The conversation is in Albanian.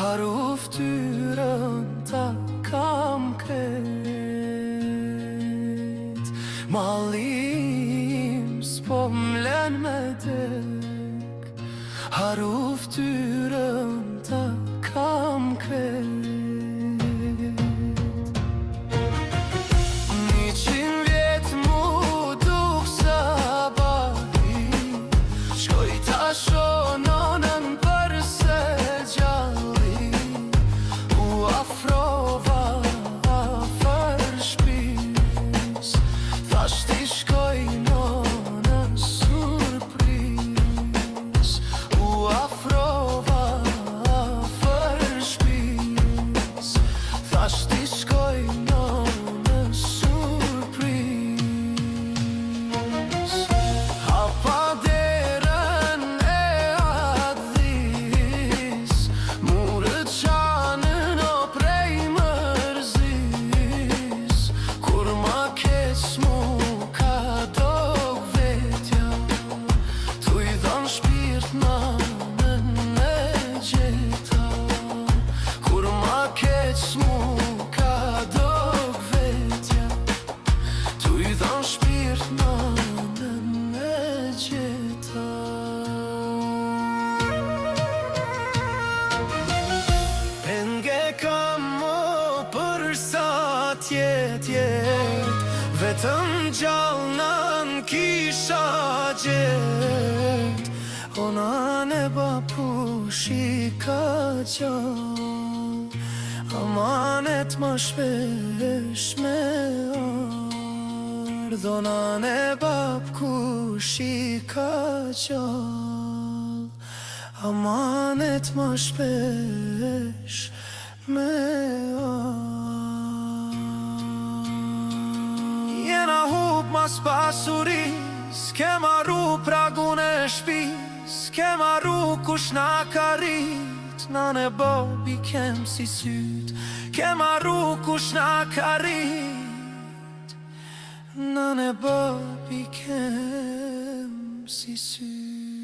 Haru ftyrën ta kam kret, mallim s'po m'len me dek. Haru ftyrën ta kam kret. Vetëm gjallën kisha gjet, onan e bapushi ka gjall. Amanet ma shpesh me ardh, onan e bapushi ka gjall. Amanet ma shpesh me ardh. Jena hup mas pasuris, ke marru pragun e shpis, ke marru kush na ka rrit, nane bobi kem si syt, ke marru kush na ka rrit, nane bobi kem si syt.